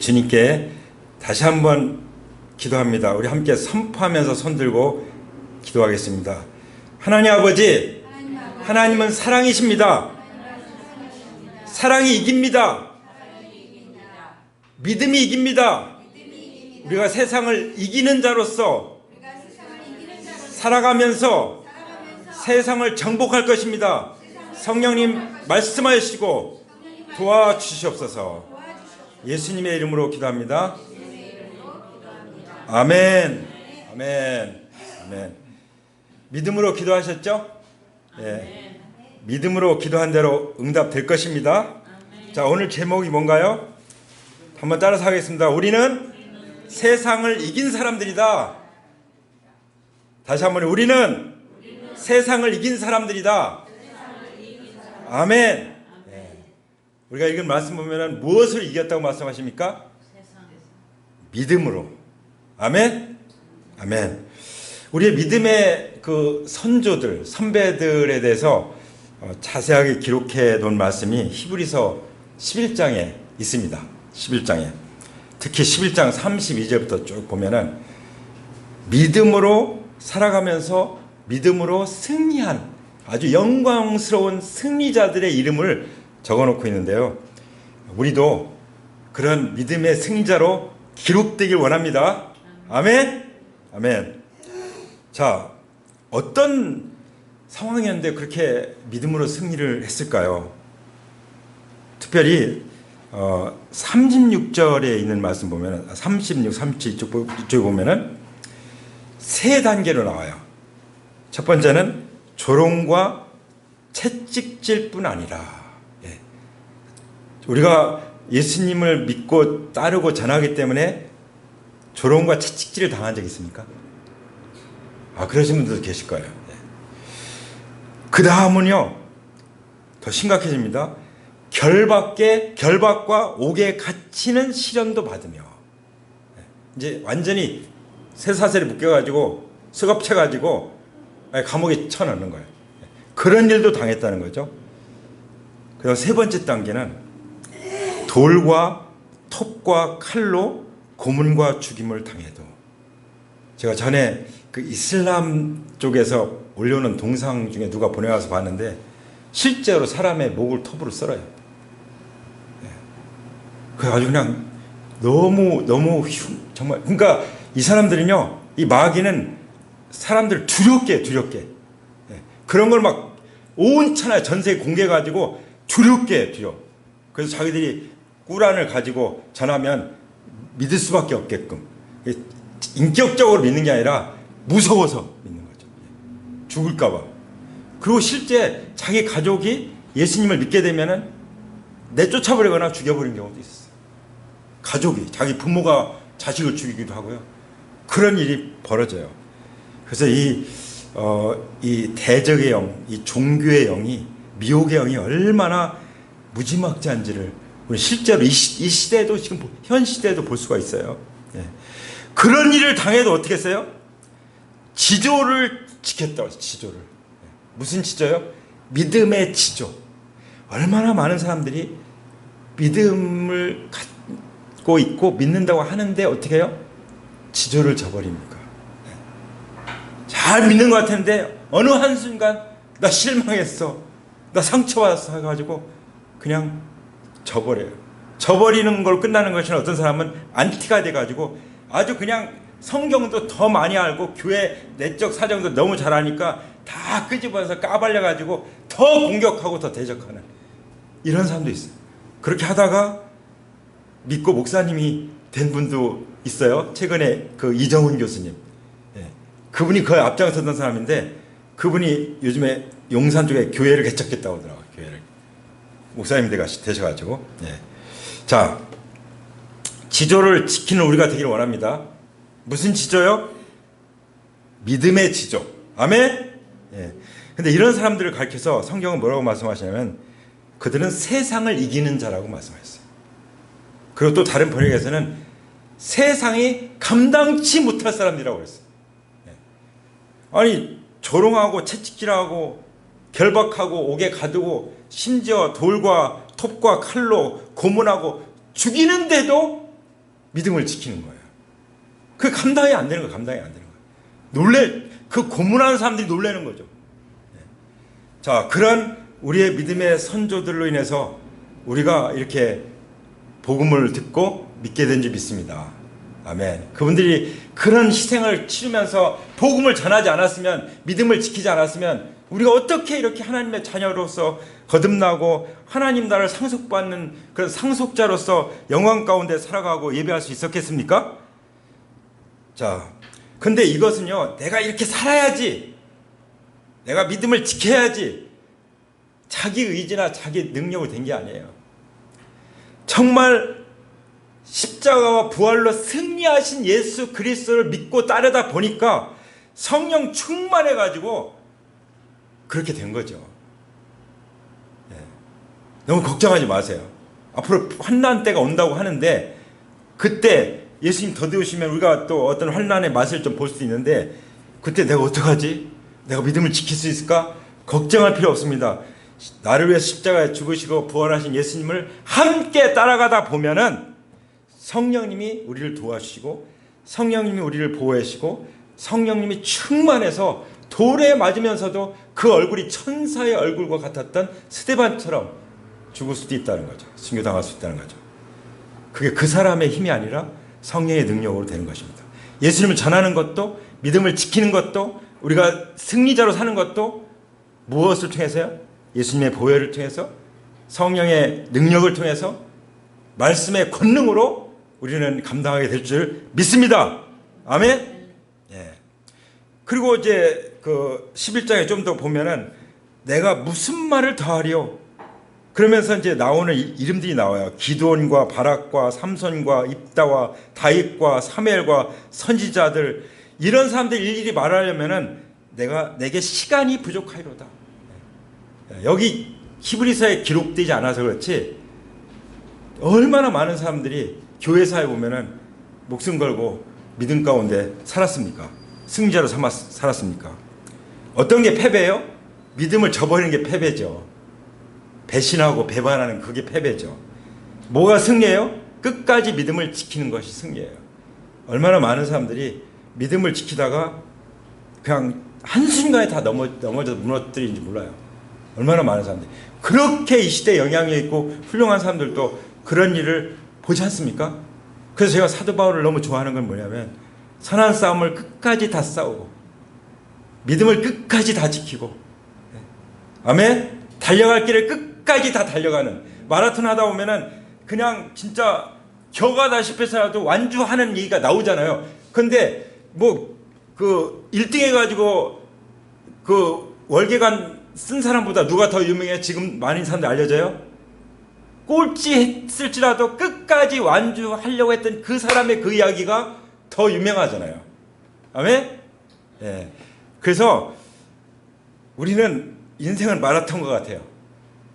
주님께 다시 한번 기도합니다. 우리 함께 선포하면서 손들고 기도하겠습니다. 하나님 아버지, 하나님은 사랑이십니다. 사랑이 이깁니다. 믿음이 이깁니다. 우리가 세상을 이기는 자로서 살아가면서 세상을 정복할 것입니다. 성령님 말씀하시고 도와주시옵소서. 예수님의 이름으로 기도합니다. 아멘. 아멘. 아멘. 믿음으로 기도하셨죠? 예. 믿음으로 기도한 대로 응답될 것입니다. 자, 오늘 제목이 뭔가요? 한번 따라서 하겠습니다. 우리는 세상을 이긴 사람들이다. 다시 한번, 우리는 세상을 이긴 사람들이다. 아멘. 우리가 읽은 말씀 보면은 무엇을 이겼다고 말씀하십니까? 믿음으로. 아멘. 아멘. 우리의 믿음의 그 선조들, 선배들에 대해서 자세하게 기록해 놓은 말씀이 히브리서 11장에 있습니다. 11장에. 특히 11장 32절부터 쭉 보면은 믿음으로 살아가면서 믿음으로 승리한 아주 영광스러운 승리자들의 이름을 적어놓고 있는데요. 우리도 그런 믿음의 승리자로 기록되길 원합니다. 아멘. 아멘. 자, 어떤 상황이었는데 그렇게 믿음으로 승리를 했을까요? 특별히 36절에 있는 말씀 보면 36, 37 이쪽 보면은 세 단계로 나와요. 첫 번째는 조롱과 채찍질 뿐 아니라, 우리가 예수님을 믿고 따르고 전하기 때문에 조롱과 채찍질을 당한 적 있습니까? 그러신 분들도 계실 거예요. 그 다음은요, 더 심각해집니다. 결박과 옥에 갇히는 시련도 받으며, 이제 완전히 쇠사슬에 묶여가지고 수갑채가지고 감옥에 쳐넣는 거예요. 그런 일도 당했다는 거죠. 그리고 세 번째 단계는 돌과 톱과 칼로 고문과 죽임을 당해도, 제가 전에 그 이슬람 쪽에서 올려놓은 동상 중에 누가 보내와서 봤는데 실제로 사람의 목을 톱으로 썰어요. 그래 아주 그냥 너무 정말, 그러니까 이 사람들은요, 이 마귀는 사람들을 두렵게 그런 걸 막 온 천하 전세에 공개해가지고 두렵게. 그래서 자기들이 꾸란을 가지고 전하면 믿을 수밖에 없게끔, 인격적으로 믿는 게 아니라 무서워서 믿는 거죠. 죽을까봐. 그리고 실제 자기 가족이 예수님을 믿게 되면은 내쫓아버리거나 죽여버린 경우도 있었어요. 가족이, 자기 부모가 자식을 죽이기도 하고요. 그런 일이 벌어져요. 그래서 이 대적의 영, 이 종교의 영이, 미혹의 영이 얼마나 무지막지한지를 우리 실제로 이 시대에도, 지금 현 시대에도 볼 수가 있어요. 그런 일을 당해도 어떻게 했어요? 지조를 지켰다고 했어요. 지조를. 무슨 지조요? 믿음의 지조. 얼마나 많은 사람들이 믿음을 갖고 있고 믿는다고 하는데 어떻게 해요? 지조를 저버립니까? 잘 믿는 것 같았는데 어느 한순간 나 실망했어, 나 상처받았어 해가지고 그냥 저버려요. 저버리는 걸 끝나는 것이, 어떤 사람은 안티가 돼가지고 아주 그냥 성경도 더 많이 알고 교회 내적 사정도 너무 잘 아니까 다 끄집어서 까발려가지고 더 공격하고 더 대적하는 이런 사람도 있어요. 그렇게 하다가 믿고 목사님이 된 분도 있어요. 최근에 그 이정훈 교수님, 그분이 거의 앞장섰던 사람인데, 그분이 요즘에 용산 쪽에 교회를 개척했다고 하더라고요. 교회를 목사님 되셔가지고. 자, 지조를 지키는 우리가 되기를 원합니다. 무슨 지조요? 믿음의 지조. 아멘. 근데 이런 사람들을 가르쳐서 성경은 뭐라고 말씀하시냐면, 그들은 세상을 이기는 자라고 말씀하셨어요. 그리고 또 다른 번역에서는 세상이 감당치 못할 사람들이라고 그랬어요. 아니, 조롱하고 채찍질하고 결박하고 옥에 가두고 심지어 돌과 톱과 칼로 고문하고 죽이는데도 믿음을 지키는 거예요. 그 감당이 안 되는 거예요. 감당이 안 되는 거예요. 그 고문하는 사람들이 놀라는 거죠. 자, 그런 우리의 믿음의 선조들로 인해서 우리가 이렇게 복음을 듣고 믿게 된 줄 믿습니다. 아멘. 그분들이 그런 희생을 치르면서 복음을 전하지 않았으면, 믿음을 지키지 않았으면 우리가 어떻게 이렇게 하나님의 자녀로서 거듭나고 하나님 나라를 상속받는 그런 상속자로서 영광 가운데 살아가고 예배할 수 있었겠습니까? 자, 근데 이것은요, 내가 이렇게 살아야지, 내가 믿음을 지켜야지, 자기 의지나 자기 능력으로 된 게 아니에요. 정말 십자가와 부활로 승리하신 예수 그리스도를 믿고 따르다 보니까 성령 충만해가지고 그렇게 된 거죠. 너무 걱정하지 마세요. 앞으로 환난 때가 온다고 하는데, 그때 예수님 더디오시면 우리가 또 어떤 환난의 맛을 좀 볼 수 있는데, 그때 내가 어떡하지? 내가 믿음을 지킬 수 있을까? 걱정할 필요 없습니다. 나를 위해 십자가에 죽으시고 부활하신 예수님을 함께 따라가다 보면은 성령님이 우리를 도와주시고, 성령님이 우리를 보호하시고, 성령님이 충만해서 돌에 맞으면서도 그 얼굴이 천사의 얼굴과 같았던 스데반처럼 죽을 수도 있다는 거죠. 순교당할 수 있다는 거죠. 그게 그 사람의 힘이 아니라 성령의 능력으로 되는 것입니다. 예수님을 전하는 것도, 믿음을 지키는 것도, 우리가 승리자로 사는 것도 무엇을 통해서요? 예수님의 보혈을 통해서, 성령의 능력을 통해서, 말씀의 권능으로 우리는 감당하게 될 줄 믿습니다. 아멘. 예. 그리고 이제 그 11장에 좀 더 보면은 내가 무슨 말을 더하리요? 그러면서 이제 나오는 이름들이 나와요. 기드온과 바락과 삼손과 입다와 다윗과 사무엘과 선지자들, 이런 사람들 일일이 말하려면은 내게 시간이 부족하리로다. 여기 히브리서에 기록되지 않아서 그렇지 얼마나 많은 사람들이 교회사에 보면은 목숨 걸고 믿음 가운데 살았습니까? 승리자로 살았습니까? 어떤 게 패배예요? 믿음을 저버리는 게 패배죠. 배신하고 배반하는 그게 패배죠. 뭐가 승리예요? 끝까지 믿음을 지키는 것이 승리예요. 얼마나 많은 사람들이 믿음을 지키다가 그냥 한순간에 다 넘어져 무너뜨리는지 몰라요. 얼마나 많은 사람들이. 그렇게 이 시대에 영향력 있고 훌륭한 사람들도 그런 일을 보지 않습니까? 그래서 제가 사도 바울을 너무 좋아하는 건 뭐냐면, 선한 싸움을 끝까지 다 싸우고 믿음을 끝까지 다 지키고, 아멘. 달려갈 길을 끝까지 다 달려가는, 마라톤 하다 보면은 그냥 진짜 겨가다시피 해서라도 완주하는 얘기가 나오잖아요. 근데 뭐 그 1등 해가지고 그 월계관 쓴 사람보다 누가 더 유명해? 지금 많은 사람들 알려져요? 꼴찌 했을지라도 끝까지 완주하려고 했던 그 사람의 그 이야기가 더 유명하잖아요. 아멘? 예. 그래서 우리는 인생은 마라톤 것 같아요.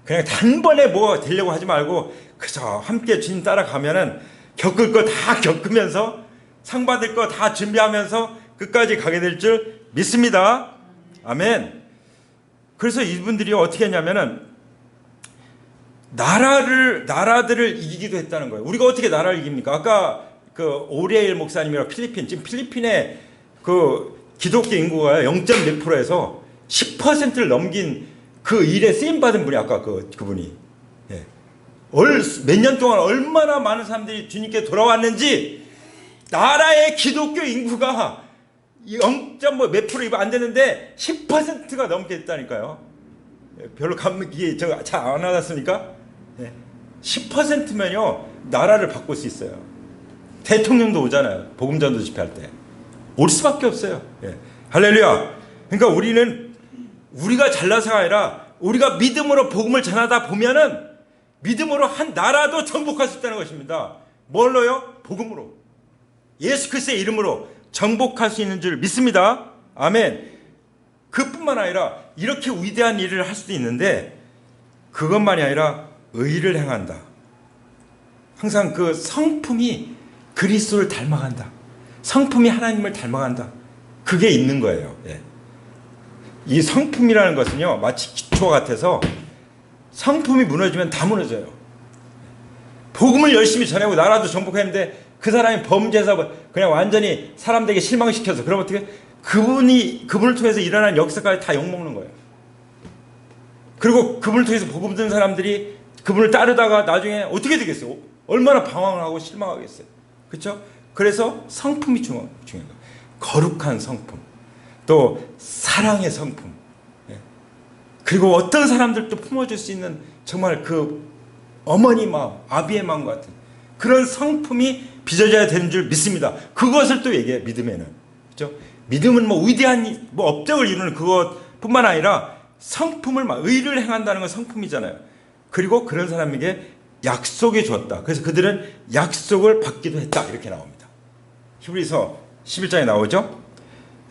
그냥 단번에 뭐 되려고 하지 말고 그저 함께 주님 따라가면은 겪을 거 다 겪으면서 상 받을 거 다 준비하면서 끝까지 가게 될 줄 믿습니다. 아멘. 그래서 이분들이 어떻게 했냐면은 나라들을 이기기도 했다는 거예요. 우리가 어떻게 나라를 이깁니까? 아까 그 오레일 목사님이랑 지금 필리핀의 그 기독교 인구가 0.몇 %에서 10%를 넘긴 그 일에 쓰임 받은 분이 아까 그분이. 예. 몇 년 동안 얼마나 많은 사람들이 주님께 돌아왔는지, 나라의 기독교 인구가 0.몇 % 안 되는데 10%가 넘게 됐다니까요. 별로 이게 잘 안 와닿습니까? 10%면요 나라를 바꿀 수 있어요. 대통령도 오잖아요. 복음전도 집회할 때 올 수밖에 없어요. 할렐루야. 그러니까 우리가 잘나서가 아니라 우리가 믿음으로 복음을 전하다 보면은 믿음으로 한 나라도 정복할 수 있다는 것입니다. 뭘로요? 복음으로, 예수 그리스도의 이름으로 정복할 수 있는 줄 믿습니다. 아멘. 그뿐만 아니라 이렇게 위대한 일을 할 수도 있는데, 그것만이 아니라 의를 행한다. 항상 그 성품이 그리스도를 닮아간다. 성품이 하나님을 닮아간다. 그게 있는 거예요. 이 성품이라는 것은요 마치 기초 같아서 성품이 무너지면 다 무너져요. 복음을 열심히 전하고 나라도 정복했는데 그 사람이 범죄에서 그냥 완전히 사람들에게 실망시켜서 그러면 어떻게 그분을 통해서 일어난 역사까지 다 욕먹는 거예요. 그리고 그분을 통해서 복음 듣는 사람들이 그분을 따르다가 나중에 어떻게 되겠어요? 얼마나 방황을 하고 실망하겠어요. 그렇죠? 그래서 성품이 중요한 거예요. 거룩한 성품, 또 사랑의 성품, 그리고 어떤 사람들도 품어줄 수 있는 정말 그 어머니 마음, 아비의 마음 같은 그런 성품이 빚어져야 되는 줄 믿습니다. 그것을 또 얘기해요. 믿음에는. 그렇죠? 믿음은 뭐 위대한 뭐 업적을 이루는 그것뿐만 아니라 성품을 의를 행한다는 건 성품이잖아요. 그리고 그런 사람에게 약속이 주었다. 그래서 그들은 약속을 받기도 했다. 이렇게 나옵니다. 히브리서 11장에 나오죠.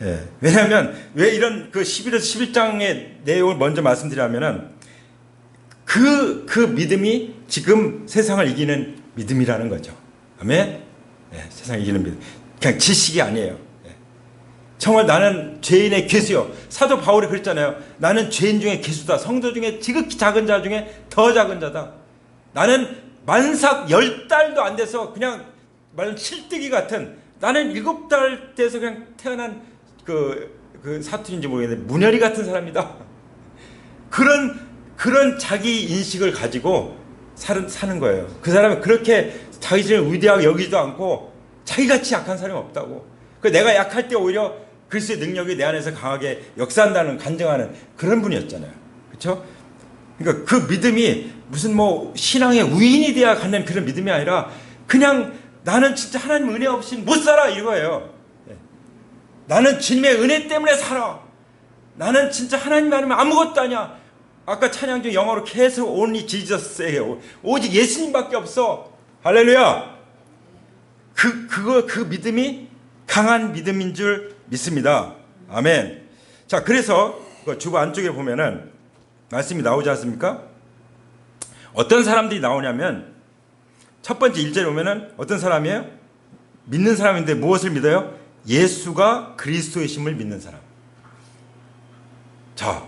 예. 왜냐하면 왜 이런 그 11에서 11장의 내용을 먼저 말씀드리냐면은 그 믿음이 지금 세상을 이기는 믿음이라는 거죠. 아멘. 예. 세상을 이기는 믿음. 그냥 지식이 아니에요. 예. 정말 나는 죄인의 괴수요. 사도 바울이 그랬잖아요. 나는 죄인 중에 괴수다. 성도 중에 지극히 작은 자 중에 더 작은 자다. 나는 만삭 10달도 안 돼서 그냥 말하면 칠뜨기 같은, 나는 7달 돼서 그냥 태어난 그 사투리인지 모르겠는데 문열이 같은 사람이다. 그런 자기 인식을 가지고 사는 거예요. 그 사람은 그렇게 자기 자신을 위대하게 여기지도 않고 자기같이 약한 사람이 없다고. 내가 약할 때 오히려 그리스도의 능력이 내 안에서 강하게 역사한다는, 간증하는 그런 분이었잖아요. 그렇죠? 그러니까 그 믿음이 무슨 뭐 신앙의 우인이 돼야 갖는 그런 믿음이 아니라 그냥 나는 진짜 하나님 은혜 없이 못 살아 이거예요. 나는 주님의 은혜 때문에 살아. 나는 진짜 하나님 아니면 아무것도 아니야. 아까 찬양 중 영어로 계속 only Jesus예요. 오직 예수님밖에 없어. 할렐루야. 그 믿음이 강한 믿음인 줄 믿습니다. 아멘. 자, 그래서 주보 안쪽에 보면은 말씀이 나오지 않습니까? 어떤 사람들이 나오냐면 첫 번째 1절에 보면은 어떤 사람이에요? 믿는 사람인데 무엇을 믿어요? 예수가 그리스도이심을 믿는 사람. 자,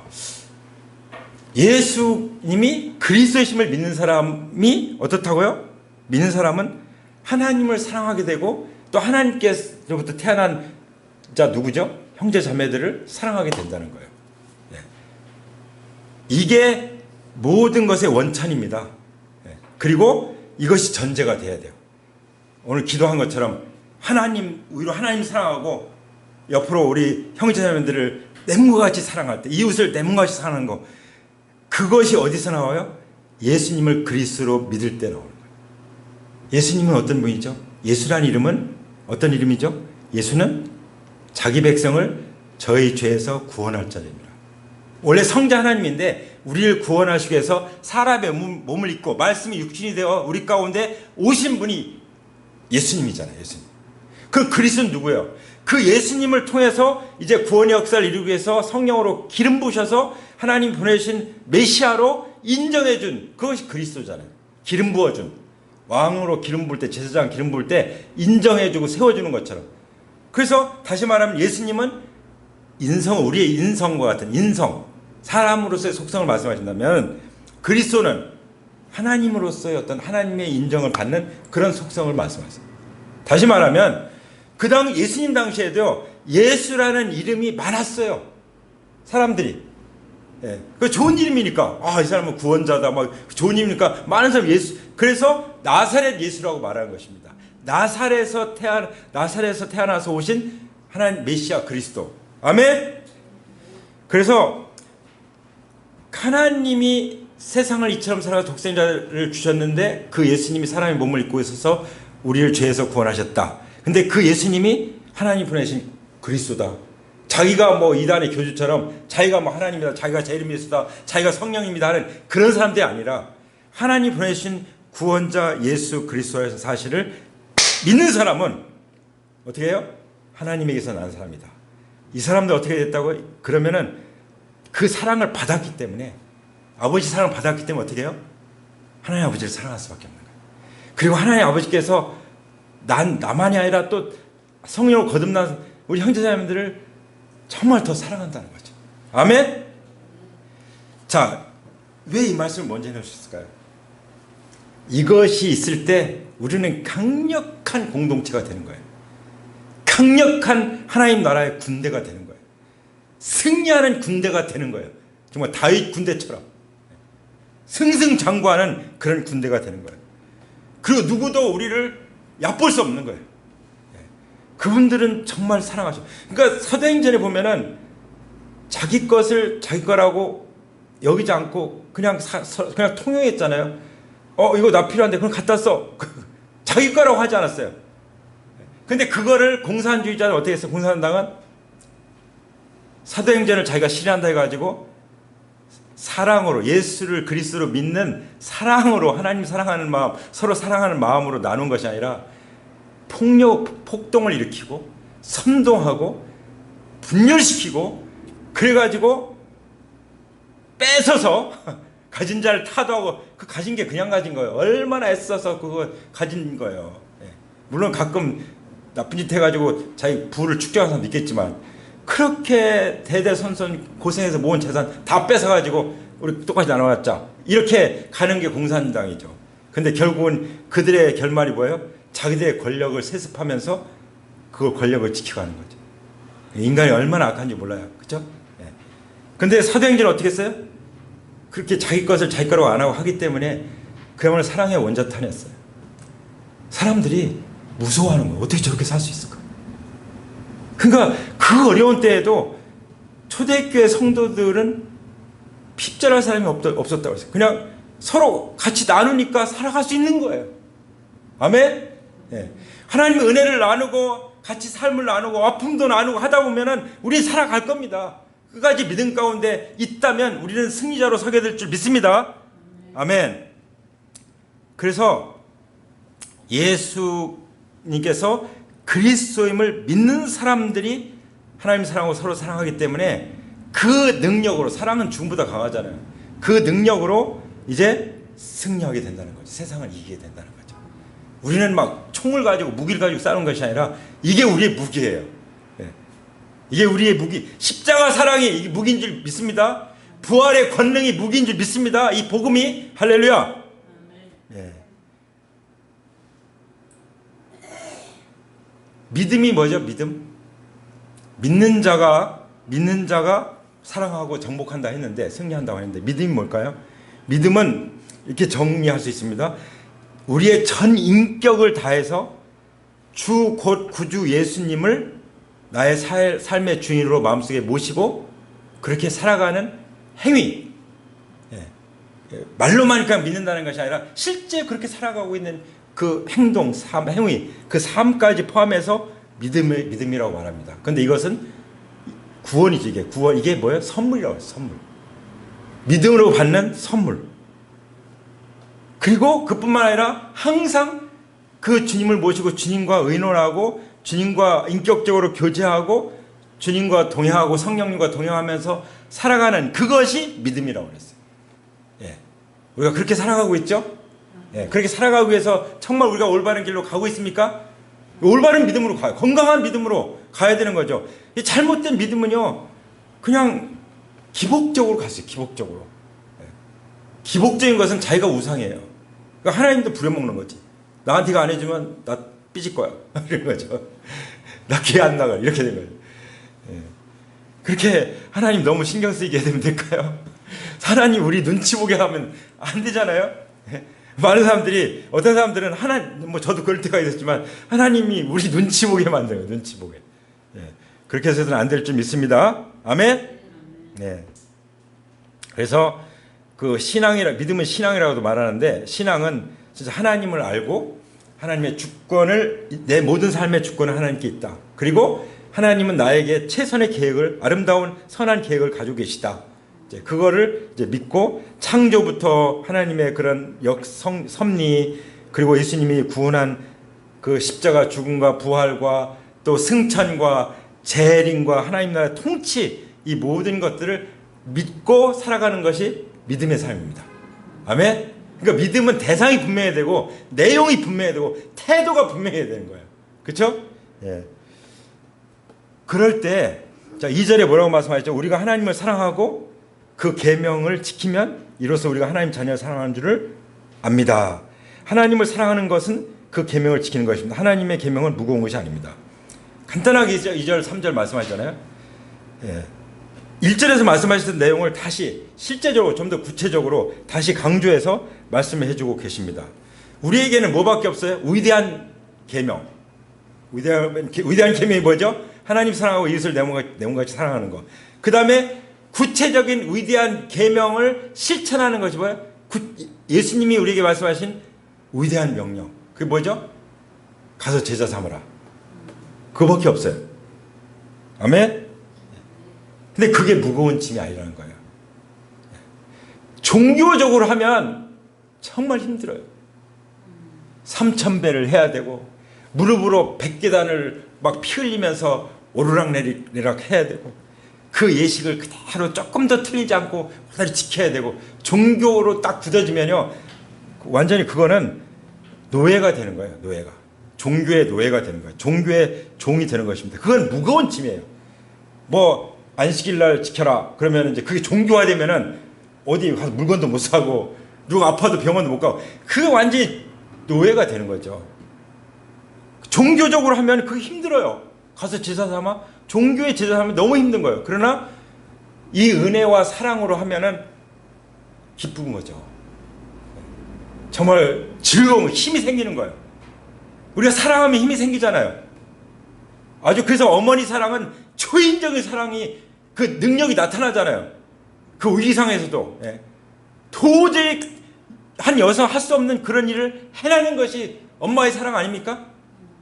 예수님이 그리스도이심을 믿는 사람이 어떻다고요? 믿는 사람은 하나님을 사랑하게 되고 또 하나님께로부터 태어난 자 누구죠? 형제 자매들을 사랑하게 된다는 거예요. 네. 이게 모든 것의 원천입니다. 네. 그리고 이것이 전제가 돼야 돼요. 오늘 기도한 것처럼 우리로 하나님 사랑하고 옆으로 우리 형제 자매들을 내 몸과 같이 사랑할 때, 이웃을 내 몸과 같이 사랑하는 거, 그것이 어디서 나와요? 예수님을 그리스도로 믿을 때 나오는 거예요. 예수님은 어떤 분이죠? 예수라는 이름은 어떤 이름이죠? 예수는 자기 백성을 저희 죄에서 구원할 자입니다. 원래 성자 하나님인데 우리를 구원하시기 위해서 사람의 몸을 입고 말씀이 육신이 되어 우리 가운데 오신 분이 예수님이잖아요. 예수님. 그 그리스도는 누구예요? 그 예수님을 통해서 이제 구원의 역사를 이루기 위해서 성령으로 기름 부으셔서 하나님 보내신 메시아로 인정해준 그것이 그리스도잖아요. 기름 부어준, 왕으로 기름 부을 때, 제사장 기름 부을 때 인정해주고 세워주는 것처럼. 그래서 다시 말하면 예수님은 우리의 인성과 같은 인성, 사람으로서의 속성을 말씀하신다면 그리스도는 하나님으로서의 어떤 하나님의 인정을 받는 그런 속성을 말씀하십니다. 다시 말하면 그 예수님 당시에도 예수라는 이름이 많았어요. 사람들이. 예. 그 좋은 이름이니까, 이 사람은 구원자다, 좋은 이름이니까 많은 사람이 예수. 그래서 나사렛 예수라고 말하는 것입니다. 나사렛에서 태어나서 오신 하나님 메시아 그리스도. 아멘. 그래서 하나님이 세상을 이처럼 살아가 독생자를 주셨는데 그 예수님이 사람의 몸을 입고 있어서 우리를 죄에서 구원하셨다. 근데 그 예수님이 하나님 보내신 그리스도다. 자기가 이단의 교주처럼 자기가 하나님이다, 자기가 제 이름이 예수다, 자기가 성령입니다 하는 그런 사람들이 아니라 하나님 보내신 구원자 예수 그리스도의 사실을 믿는 사람은 어떻게 해요? 하나님에게서 난 사람이다. 이 사람들 어떻게 됐다고? 그러면은 그 사랑을 받았기 때문에, 아버지 사랑을 받았기 때문에 어떻게 해요? 하나님 아버지를 사랑할 수밖에 없는 거예요. 그리고 하나님 아버지께서 나만이 아니라 또 성령으로 거듭난 우리 형제자매들을 정말 더 사랑한다는 거죠. 아멘? 자, 왜 이 말씀을 먼저 해놓으셨을까요? 이것이 있을 때 우리는 강력한 강력한 공동체가 되는 거예요. 강력한 하나님 나라의 군대가 되는 거예요. 승리하는 군대가 되는 거예요. 정말 다윗 군대처럼 승승장구하는 그런 군대가 되는 거예요. 그리고 누구도 우리를 얕볼 수 없는 거예요. 그분들은 정말 사랑하죠. 그러니까 사도행전에 보면은 자기 것을 자기 거라고 여기지 않고 그냥 그냥 통용했잖아요. 이거 나 필요한데 그럼 갖다 써. 자기 거라고 하지 않았어요. 근데 그거를 공산주의자는 어떻게 했어요? 공산당은 사도행전을 자기가 실현한다 해가지고 사랑으로, 예수를 그리스도로 믿는 사랑으로, 하나님 사랑하는 마음, 서로 사랑하는 마음으로 나눈 것이 아니라 폭동을 일으키고 선동하고 분열시키고 그래가지고 뺏어서 가진 자를 타도하고, 그 가진 게 그냥 가진 거예요. 얼마나 애써서 그거 가진 거예요. 물론 가끔 나쁜 짓 해가지고 자기 부를 축적한 사람도 있겠지만, 그렇게 대대손손 고생해서 모은 재산 다 뺏어가지고 우리 똑같이 나눠놨자, 이렇게 가는 게 공산당이죠. 근데 결국은 그들의 결말이 뭐예요? 자기들의 권력을 세습하면서 그 권력을 지켜가는 거죠. 인간이 얼마나 악한지 몰라요. 그렇죠? 근데 사도행전은 어떻게 했어요? 그렇게 자기 것을 자기 거라고 안 하고 하기 때문에 그야말로 사랑의 원자탄이었어요. 사람들이 무서워하는 거예요. 어떻게 저렇게 살 수 있을까? 그러니까 그 어려운 때에도 초대교회 성도들은 핍절할 사람이 없었다고 했어요. 그냥 서로 같이 나누니까 살아갈 수 있는 거예요. 아멘? 하나님의 은혜를 나누고 같이 삶을 나누고 아픔도 나누고 하다 보면은 우리 살아갈 겁니다. 끝까지 믿음 가운데 있다면 우리는 승리자로 서게 될 줄 믿습니다. 아멘. 그래서 예수님께서 그리스도임을 믿는 사람들이 하나님 사랑하고 서로 사랑하기 때문에 그 능력으로, 사랑은 죽음보다 강하잖아요. 그 능력으로 이제 승리하게 된다는 거죠. 세상을 이기게 된다는 거죠. 우리는 막 총을 가지고 무기를 가지고 싸우는 것이 아니라 이게 우리의 무기예요. 이게 우리의 무기. 십자가 사랑이 이게 무기인 줄 믿습니다. 부활의 권능이 무기인 줄 믿습니다. 이 복음이. 할렐루야. 믿음이 뭐죠? 믿는 자가 사랑하고 정복한다 했는데, 승리한다고 했는데, 믿음이 뭘까요? 믿음은 이렇게 정리할 수 있습니다. 우리의 전 인격을 다해서 주 곧 구주 예수님을 나의 삶의 주인으로 마음속에 모시고 그렇게 살아가는 행위. 말로만 그냥 믿는다는 것이 아니라 실제 그렇게 살아가고 있는 그 행동, 행위, 그 삶까지 포함해서 믿음이라고 말합니다. 그런데 이것은 구원이지. 이게 뭐예요? 선물이라고 해요. 선물. 믿음으로 받는 선물. 그리고 그뿐만 아니라 항상 그 주님을 모시고 주님과 의논하고 주님과 인격적으로 교제하고 주님과 동행하고 성령님과 동행하면서 살아가는 그것이 믿음이라고 그랬어요. 우리가 그렇게 살아가고 있죠? 그렇게 살아가기 위해서 정말 우리가 올바른 길로 가고 있습니까? 올바른 믿음으로 가요. 건강한 믿음으로 가야 되는 거죠. 이 잘못된 믿음은요, 그냥 기복적으로 갔어요. 기복적으로. 기복적인 것은 자기가 우상이에요. 그러니까 하나님도 부려먹는 거지. 나한테 이거 안 해주면 나 삐질 거야. 이런 거죠. 나 기회 안 나가. 이렇게 된 거죠. 그렇게 하나님 너무 신경 쓰이게 되면 될까요? 하나님 우리 눈치 보게 하면 안 되잖아요. 많은 사람들이, 어떤 사람들은 뭐 저도 그럴 때가 있었지만 하나님이 우리 눈치 보게 만들어요. 눈치 보게. 그렇게 해서는 안 될 줄 믿습니다. 아멘. 그래서 그 믿음은 신앙이라고도 말하는데, 신앙은 진짜 하나님을 알고 하나님의 주권을, 내 모든 삶의 주권은 하나님께 있다. 그리고 하나님은 나에게 최선의 계획을, 아름다운 선한 계획을 가지고 계시다. 그거를 이제 믿고 창조부터 하나님의 그런 섭리, 그리고 예수님이 구원한 그 십자가 죽음과 부활과 또 승천과 재림과 하나님 나라의 통치, 이 모든 것들을 믿고 살아가는 것이 믿음의 삶입니다. 아멘. 그러니까 믿음은 대상이 분명해야 되고 내용이 분명해야 되고 태도가 분명해야 되는 거예요. 그렇죠? 그럴 때 자, 2절에 뭐라고 말씀하셨죠? 우리가 하나님을 사랑하고 그 계명을 지키면 이로써 우리가 하나님 자녀를 사랑하는 줄을 압니다. 하나님을 사랑하는 것은 그 계명을 지키는 것입니다. 하나님의 계명은 무거운 것이 아닙니다. 간단하게 2절 3절 말씀하시잖아요. 예. 1절에서 말씀하셨던 내용을 다시 실제적으로 좀 더 구체적으로 다시 강조해서 말씀을 해주고 계십니다. 우리에게는 뭐밖에 없어요? 위대한 계명. 위대한 계명이 뭐죠? 하나님 사랑하고 이웃을 내 몸같이 사랑하는 것. 그 다음에 구체적인 위대한 계명을 실천하는 것이 뭐예요? 예수님이 우리에게 말씀하신 위대한 명령. 그게 뭐죠? 가서 제자 삼으라. 그거밖에 없어요. 아멘? 근데 그게 무거운 짐이 아니라는 거예요. 종교적으로 하면 정말 힘들어요. 3,000배를 해야 되고 무릎으로 100계단을 막 피 흘리면서 오르락내리락 해야 되고 그 예식을 그대로 조금 더 틀리지 않고 그대로 지켜야 되고 종교로 딱 굳어지면요 완전히 그거는 노예가 되는 거예요. 노예가. 종교의 노예가 되는 거예요. 종교의 종이 되는 것입니다. 그건 무거운 짐이에요. 뭐 안식일날 지켜라 그러면 이제 그게 종교화되면은 어디 가서 물건도 못 사고 누가 아파도 병원도 못 가고 그 완전히 노예가 되는 거죠. 종교적으로 하면 그게 힘들어요. 가서 제사 삼아 종교의 제사 삼으면 너무 힘든 거예요. 그러나 이 은혜와 사랑으로 하면은 기쁜 거죠. 정말 즐거운 힘이 생기는 거예요. 우리가 사랑하면 힘이 생기잖아요. 아주 그래서 어머니 사랑은 초인적인 사랑이 그 능력이 나타나잖아요. 그 위기상에서도 도저히 한 여성 할 수 없는 그런 일을 해내는 것이 엄마의 사랑 아닙니까?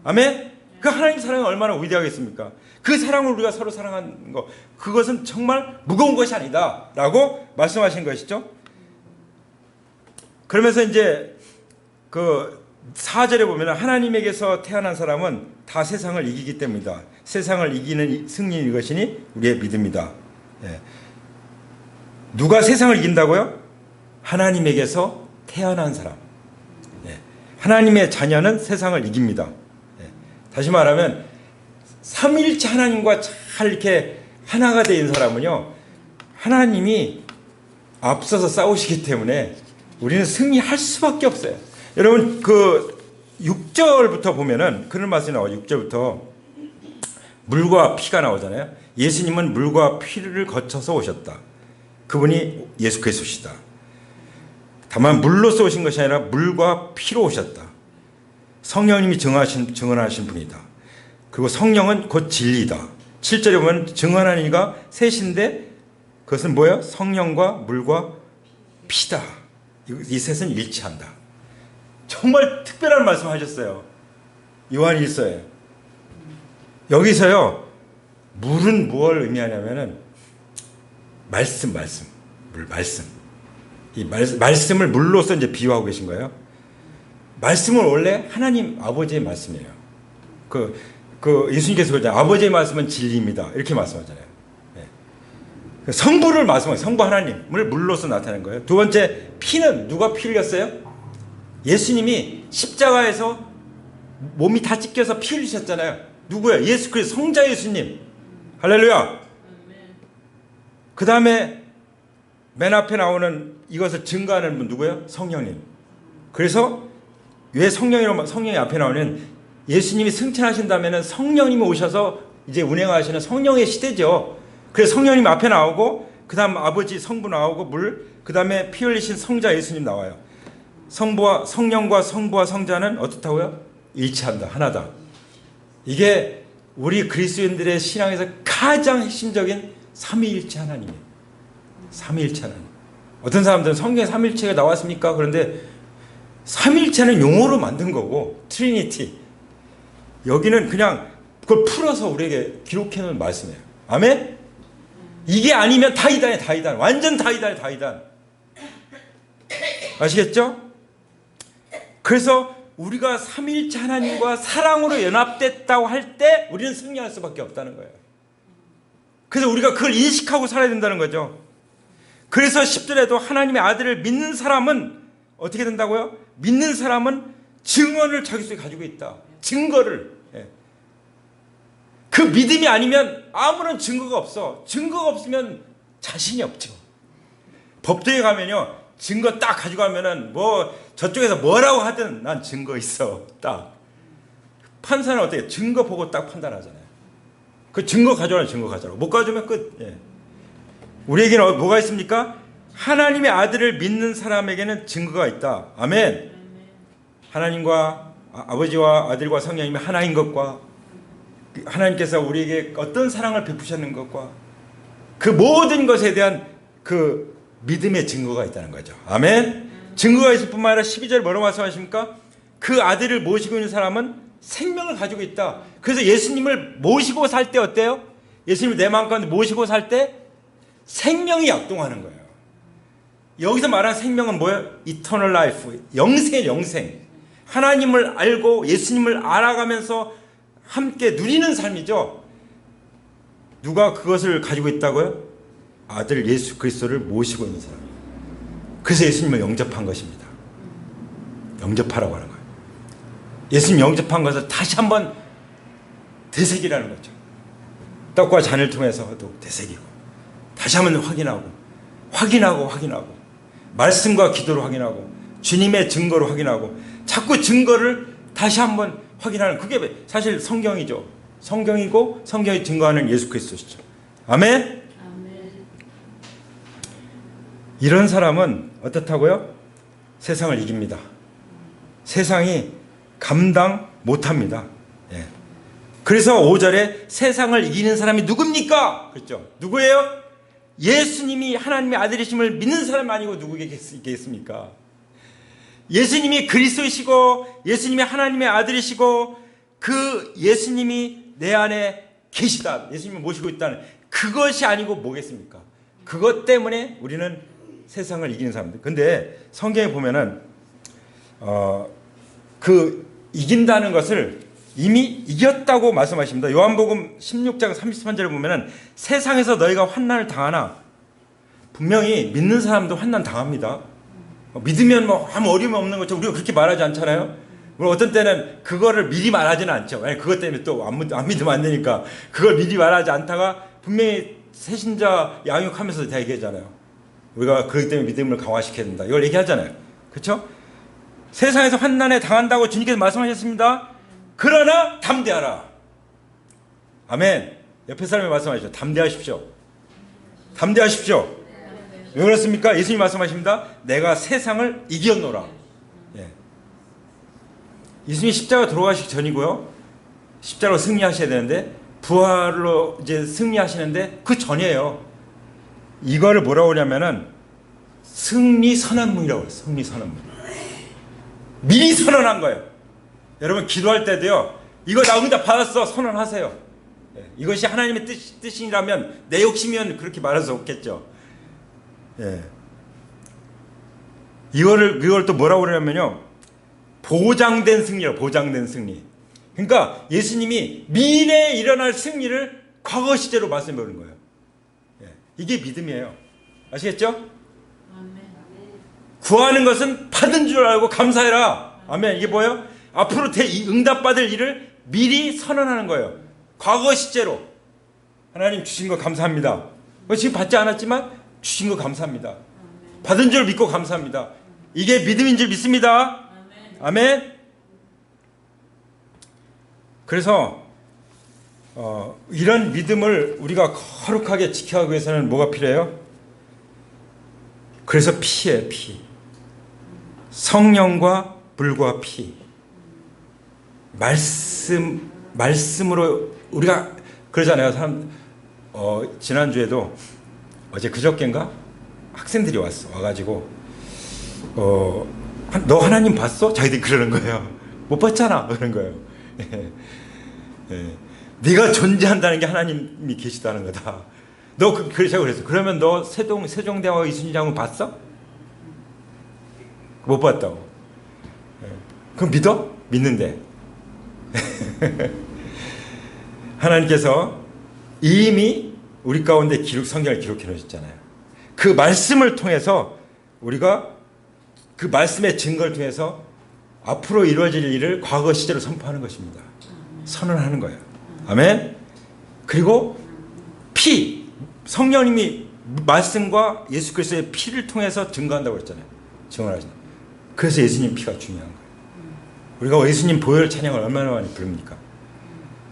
아멘? 그 하나님 사랑이 얼마나 위대하겠습니까? 그 사랑을 우리가 서로 사랑하는 것 그것은 정말 무거운 것이 아니다 라고 말씀하신 것이죠. 그러면서 이제 그 4절에 보면 하나님에게서 태어난 사람은 다 세상을 이기기 때문이다. 세상을 이기는 승리인 것이니 우리의 믿음이다. 누가 세상을 이긴다고요? 하나님에게서 태어난 사람. 하나님의 자녀는 세상을 이깁니다. 다시 말하면 삼위일체 하나님과 잘 이렇게 하나가 된 사람은요 하나님이 앞서서 싸우시기 때문에 우리는 승리할 수밖에 없어요. 여러분 그 6절부터 보면은 그런 말씀이 나와요. 6절부터 물과 피가 나오잖아요. 예수님은 물과 피를 거쳐서 오셨다. 그분이 예수 그리스도시다. 다만 물로서 오신 것이 아니라 물과 피로 오셨다. 성령님이 증언하신 분이다. 그리고 성령은 곧 진리다. 7절에 보면 증언하는 이가 셋인데 그것은 뭐예요? 성령과 물과 피다. 이 셋은 일치한다. 정말 특별한 말씀 하셨어요. 요한 1서에. 여기서요. 물은 무엇을 의미하냐면은 말씀. 물, 말씀. 이 말씀을 물로서 이제 비유하고 계신 거예요. 말씀은 원래 하나님 아버지의 말씀이에요. 예수님께서 그러잖아요. 아버지의 말씀은 진리입니다. 이렇게 말씀하잖아요. 성부를 말씀하세요. 성부 하나님을 물로서 나타낸 거예요. 두 번째, 피는 누가 피 흘렸어요? 예수님이 십자가에서 몸이 다 찢겨서 피 흘리셨잖아요. 누구예요? 예수 그리스도 성자 예수님. 할렐루야. 그 다음에 맨 앞에 나오는 이것을 증거하는 분 누구예요? 성령님. 그래서 왜 성령이 앞에 나오는 예수님이 승천하신다면 성령님이 오셔서 이제 운행하시는 성령의 시대죠. 그래서 성령님 앞에 나오고 그 다음 아버지 성부 나오고 물 그 다음에 피 흘리신 성자 예수님 나와요. 성령과 성부와 성자는 어떻다고요? 일치한다. 하나다. 이게 우리 그리스도인들의 신앙에서 가장 핵심적인 삼위일체 하나님이에요. 삼위일체 하나님. 어떤 사람들은 성경에 삼위일체가 나왔습니까? 그런데 삼위일체는 용어로 만든 거고 트리니티. 여기는 그냥 그걸 풀어서 우리에게 기록해 놓은 말씀이에요. 아멘? 이게 아니면 다 이단이에요. 다 이단. 완전 다 이단이에요. 다 이단. 아시겠죠? 그래서 우리가 삼위일체 하나님과 사랑으로 연합됐다고 할 때 우리는 승리할 수밖에 없다는 거예요. 그래서 우리가 그걸 인식하고 살아야 된다는 거죠. 그래서 10절에도 하나님의 아들을 믿는 사람은 어떻게 된다고요? 믿는 사람은 증언을 자기 속에 가지고 있다. 증거를. 그 믿음이 아니면 아무런 증거가 없어. 증거가 없으면 자신이 없죠. 법정에 가면요. 증거 딱 가져가면은 뭐 저쪽에서 뭐라고 하든 난 증거 있어. 딱. 판사는 어떻게 증거 보고 딱 판단하잖아요. 그 증거 가져라, 증거 가져라. 못 가져오면 끝. 예. 우리에게는 뭐가 있습니까? 하나님의 아들을 믿는 사람에게는 증거가 있다. 아멘. 하나님과 아버지와 아들과 성령님이 하나인 것과 하나님께서 우리에게 어떤 사랑을 베푸셨는 것과 그 모든 것에 대한 그 믿음의 증거가 있다는 거죠. 아멘. 증거가 있을 뿐만 아니라 12절 뭐라고 말씀하십니까? 그 아들을 모시고 있는 사람은 생명을 가지고 있다. 그래서 예수님을 모시고 살 때 어때요? 예수님을 내 마음 가운데 모시고 살 때 생명이 약동하는 거예요. 여기서 말하는 생명은 뭐예요? Eternal life, 영생. 하나님을 알고 예수님을 알아가면서 함께 누리는 삶이죠. 누가 그것을 가지고 있다고요? 아들 예수 그리스도를 모시고 있는 사람. 그래서 예수님을 영접한 것입니다. 영접하라고 하는 거예요. 예수님 영접한 것을 다시 한번 되새기라는 거죠. 떡과 잔을 통해서도 되새기고 다시 한번 확인하고 말씀과 기도로 확인하고 주님의 증거로 확인하고 자꾸 증거를 다시 한번 확인하는 그게 사실 성경이죠. 성경이고 성경이 증거하는 예수 그리스도시죠. 아멘. 이런 사람은 어떻다고요? 세상을 이깁니다. 세상이 감당 못합니다. 예. 그래서 5절에 세상을 이기는 사람이 누굽니까? 그렇죠. 누구예요? 예수님이 하나님의 아들이심을 믿는 사람 아니고 누구겠습니까? 예수님이 그리스도이시고 예수님이 하나님의 아들이시고 그 예수님이 내 안에 계시다. 예수님을 모시고 있다는 그것이 아니고 뭐겠습니까? 그것 때문에 우리는 세상을 이기는 사람들. 근데 성경에 보면은 그 이긴다는 것을 이미 이겼다고 말씀하십니다. 요한복음 16장 33절에 보면은 세상에서 너희가 환난을 당하나 분명히 믿는 사람도 환난 당합니다. 믿으면 뭐 아무 어려움이 없는 것처럼 우리가 그렇게 말하지 않잖아요. 어떤 때는 그거를 미리 말하지는 않죠. 그것 때문에 또 안 믿으면 안 되니까 그걸 미리 말하지 않다가 분명히 새신자 양육하면서 다 얘기하잖아요. 우리가 그렇기 때문에 믿음을 강화시켜야 된다. 이걸 얘기하잖아요. 그렇죠? 세상에서 환난에 당한다고 주님께서 말씀하셨습니다. 그러나 담대하라. 아멘. 옆에 사람이 말씀하시죠. 담대하십시오. 담대하십시오. 왜 그렇습니까? 예수님이 말씀하십니다. 내가 세상을 이겼노라. 예. 예수님이 십자가 돌아가시기 전이고요. 십자가로 승리하셔야 되는데 부활로 이제 승리하시는데 그 전이에요. 이거를 뭐라고 그러냐면은 승리 선언문이라고 해요. 승리 선언문. 미리 선언한 거예요. 여러분 기도할 때도요. 이거 나 응답 받았어. 선언하세요. 예. 이것이 하나님의 뜻이라면 내 욕심이면 그렇게 말할 수 없겠죠. 예. 이걸 또 뭐라고 그러냐면요. 보장된 승리라고. 보장된 승리. 그러니까 예수님이 미래에 일어날 승리를 과거 시제로 말씀해 보는 거예요. 예. 이게 믿음이에요. 아시겠죠? 아멘. 구하는 것은 받은 줄 알고 감사해라. 아멘. 이게 뭐예요? 앞으로 응답받을 일을 미리 선언하는 거예요. 과거 시제로. 하나님 주신 거 감사합니다. 지금 받지 않았지만 주신 거 감사합니다. 받은 줄 믿고 감사합니다. 이게 믿음인 줄 믿습니다. 아멘. 그래서 이런 믿음을 우리가 거룩하게 지켜가기 위해서는 뭐가 필요해요? 그래서 피예요. 피. 성령과 물과 피. 말씀으로 우리가 그러잖아요. 지난주에도 어제 그저께인가 학생들이 와가지고 너 하나님 봤어? 자기들이 그러는 거예요. 못 봤잖아. 그런 거예요. 네가 존재한다는 게 하나님이 계시다는 거다. 너 그래서 그러면 너 세종대왕과 이순신장군 봤어? 못 봤다고. 그럼 믿어? 믿는데. 하나님께서 이미 우리 가운데 성경을 기록해 놓으셨잖아요. 그 말씀을 통해서 우리가 그 말씀의 증거를 통해서 앞으로 이루어질 일을 과거 시제로 선포하는 것입니다. 선언하는 거예요. 아멘. 그리고 피, 성령님이 말씀과 예수 그리스도의 피를 통해서 증거한다고 그랬잖아요. 증언하신다. 그래서 예수님 피가 중요한 거예요. 우리가 예수님 보혈 찬양을 얼마나 많이 부릅니까?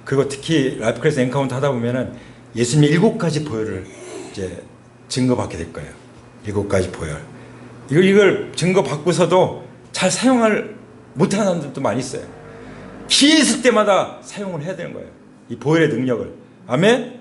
그리고 특히 라이프크레이스 엔카운터 하다 보면은 예수님의 7가지 보혈을 이제 증거받게 될 거예요. 7가지 보혈. 이걸 증거받고서도 잘 사용을 못하는 사람들도 많이 있어요. 기회 있을 때마다 사용을 해야 되는 거예요. 이 보혈의 능력을. 아멘?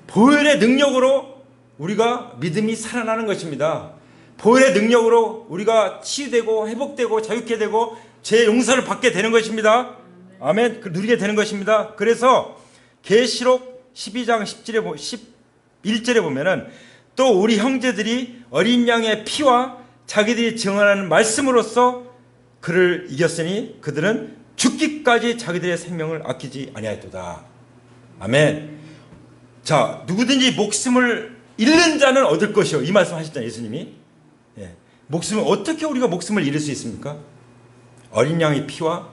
보혈의 능력으로 우리가 믿음이 살아나는 것입니다. 보혈의 능력으로 우리가 치유되고 회복되고 자유케 되고 죄 용서를 받게 되는 것입니다. 아멘. 누리게 되는 것입니다. 그래서 계시록 12장 11절에 보면은 또 우리 형제들이 어린 양의 피와 자기들이 증언하는 말씀으로써 그를 이겼으니 그들은 죽기까지 자기들의 생명을 아끼지 아니하였도다. 아멘. 자, 누구든지 목숨을 잃는 자는 얻을 것이요. 이 말씀 하셨잖아요, 예수님이. 예. 목숨을 어떻게 우리가 목숨을 잃을 수 있습니까? 어린 양의 피와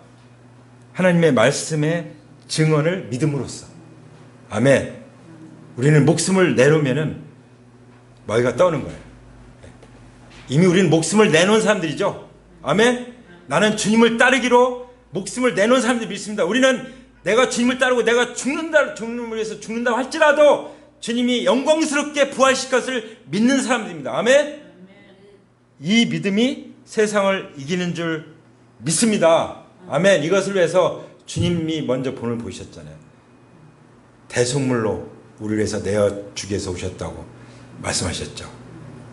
하나님의 말씀의 증언을 믿음으로써. 아멘. 우리는 목숨을 내놓으면은 마귀가 떠오는 거예요. 이미 우리는 목숨을 내놓은 사람들이죠. 아멘. 나는 주님을 따르기로 목숨을 내놓은 사람들이 믿습니다. 우리는 내가 주님을 따르고 내가 주님을 위해서 죽는다고 할지라도 주님이 영광스럽게 부활시킬 것을 믿는 사람들입니다. 아멘. 이 믿음이 세상을 이기는 줄 믿습니다. 아멘. 이것을 위해서 주님이 먼저 본을 보이셨잖아요. 대속물로 우리를 위해서 내어 주기 위해서 오셨다고 말씀하셨죠.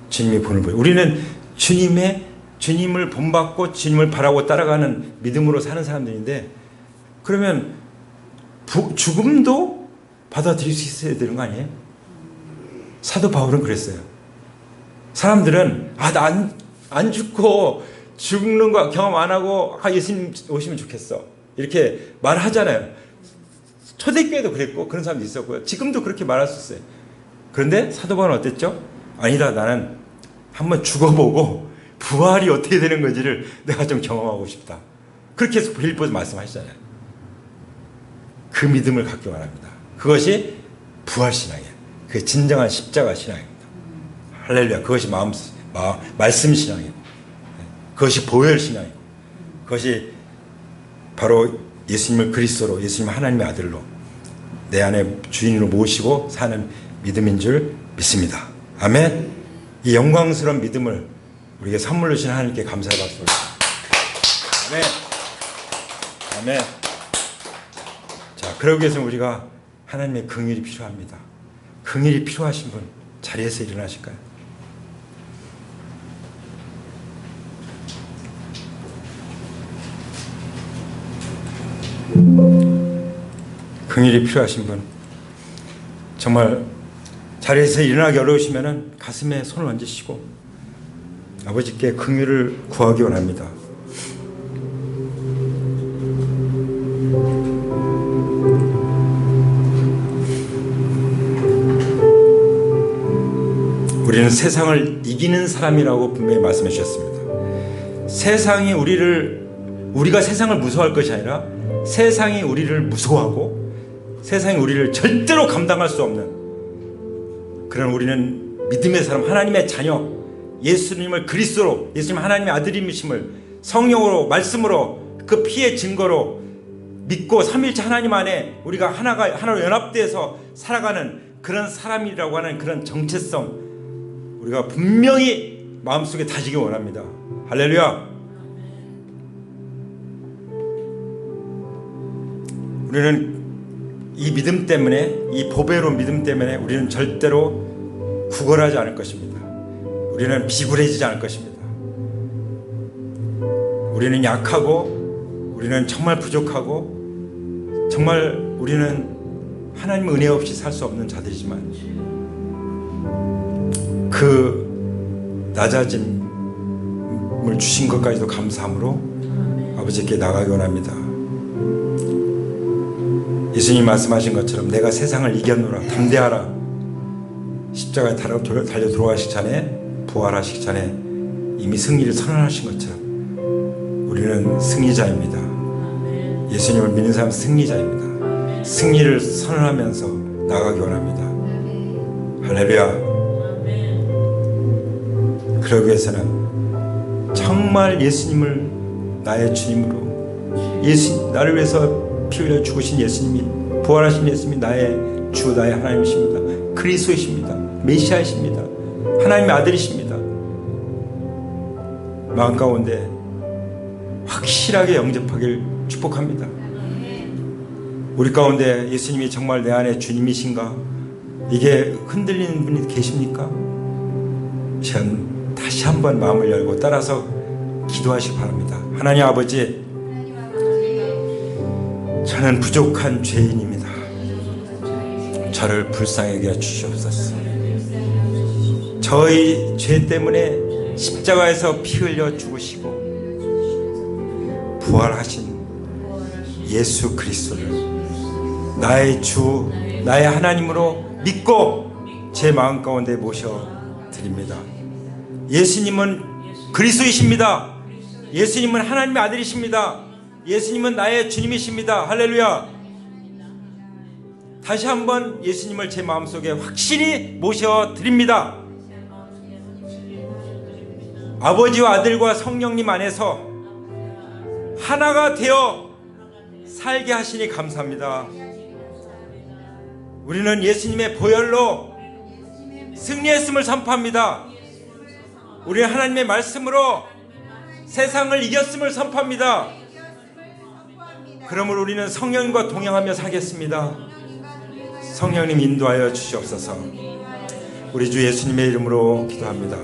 주님이 본을 보여. 우리는 주님을 본받고 주님을 바라고 따라가는 믿음으로 사는 사람들인데, 그러면 죽음도 받아들일 수 있어야 되는 거 아니에요? 사도 바울은 그랬어요. 사람들은 나 안 죽고 죽는 거 경험 안 하고 예수님 오시면 좋겠어 이렇게 말하잖아요. 초대교회도 그랬고 그런 사람도 있었고요. 지금도 그렇게 말할 수 있어요. 그런데 사도 바울은 어땠죠? 아니다, 나는 한번 죽어보고 부활이 어떻게 되는 건지를 내가 좀 경험하고 싶다. 그렇게 해서 빌립보서 말씀하시잖아요. 그 믿음을 갖기 바랍니다. 그것이 부활신앙이에요. 그게 진정한 십자가 신앙입니다. 할렐루야. 그것이 말씀 신앙이고, 그것이 보혈 신앙이고, 그것이 바로 예수님을 그리스도로, 예수님 하나님의 아들로 내 안에 주인으로 모시고 사는 믿음인 줄 믿습니다. 아멘. 이 영광스러운 믿음을 우리에게 선물로 주신 하나님께 감사의 박수 올립니다. 아멘. 아멘. 자, 그러기 위해서는 우리가 하나님의 긍휼이 필요합니다. 긍휼이 필요하신 분 자리에서 일어나실까요? 긍휼이 필요하신 분, 정말 자리에서 일어나기 어려우시면 가슴에 손을 얹으시고 아버지께 긍휼을 구하기 원합니다. 우리는 세상을 이기는 사람이라고 분명히 말씀해 주셨습니다. 세상이 우리가 세상을 무서워할 것이 아니라 세상이 우리를 무서워하고 세상이 우리를 절대로 감당할 수 없는 그런, 우리는 믿음의 사람, 하나님의 자녀, 예수님을 그리스도로, 예수님 하나님의 아들임이심을 성령으로, 말씀으로, 그 피의 증거로 믿고 삼일체 하나님 안에 우리가 하나로 연합돼서 살아가는 그런 사람이라고 하는 그런 정체성, 우리가 분명히 마음속에 다지기 원합니다. 할렐루야. 우리는 이 믿음 때문에, 이 보배로운 믿음 때문에 우리는 절대로 구걸하지 않을 것입니다. 우리는 비굴해지지 않을 것입니다. 우리는 약하고, 우리는 정말 부족하고, 정말 우리는 하나님 은혜 없이 살 수 없는 자들이지만 그 낮아짐을 주신 것까지도 감사함으로 아버지께 나가기 원합니다. 예수님 말씀하신 것처럼 내가 세상을 이겼노라, 담대하라. 십자가에 달려 돌아가시기 전에, 부활하시기 전에 이미 승리를 선언하신 것처럼 우리는 승리자입니다. 예수님을 믿는 사람은 승리자입니다. 승리를 선언하면서 나가기 원합니다. 할렐루야. 그러기 위해서는 정말 예수님을 나의 주님으로, 나를 위해서 피 흘려 죽으신 예수님이, 부활하신 예수님이 나의 주, 나의 하나님이십니다. 그리스도이십니다. 메시아이십니다. 하나님의 아들이십니다. 마음 가운데 확실하게 영접하길 축복합니다. 우리 가운데 예수님이 정말 내 안에 주님이신가? 이게 흔들리는 분이 계십니까? 전 다시 한번 마음을 열고 따라서 기도하시기 바랍니다. 하나님 아버지, 저는 부족한 죄인입니다. 저를 불쌍하게 해주시옵소서. 저의 죄 때문에 십자가에서 피 흘려 죽으시고 부활하신 예수 그리스도를 나의 주, 나의 하나님으로 믿고 제 마음 가운데 모셔드립니다. 예수님은 그리스도이십니다. 예수님은 하나님의 아들이십니다. 예수님은 나의 주님이십니다. 할렐루야. 다시 한번 예수님을 제 마음속에 확실히 모셔드립니다. 아버지와 아들과 성령님 안에서 하나가 되어 살게 하시니 감사합니다. 우리는 예수님의 보혈로 승리했음을 선포합니다. 우리는 하나님의 말씀으로 세상을 이겼음을 선포합니다. 그러므로 우리는 성령님과 동행하며 살겠습니다. 성령님 인도하여 주시옵소서. 우리 주 예수님의 이름으로 기도합니다.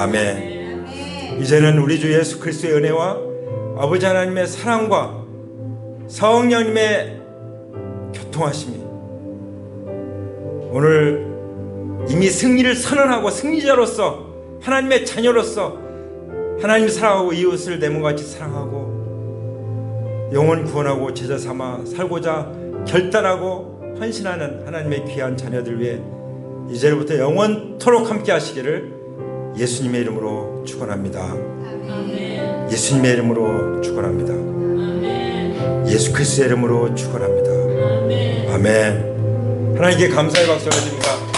아멘. 이제는 우리 주 예수 그리스도의 은혜와 아버지 하나님의 사랑과 성령님의 교통하심이 오늘 이미 승리를 선언하고 승리자로서 하나님의 자녀로서 하나님 사랑하고 이웃을 내 몸같이 사랑하고 영혼 구원하고 제자 삼아 살고자 결단하고 헌신하는 하나님의 귀한 자녀들 위해 이제부터 영원토록 함께 하시기를 예수님의 이름으로 축원합니다. 아멘. 예수님의 이름으로 축원합니다. 아멘. 예수 그리스도의 이름으로 축원합니다. 아멘. 아멘. 하나님께 감사의 박수를 드립니다.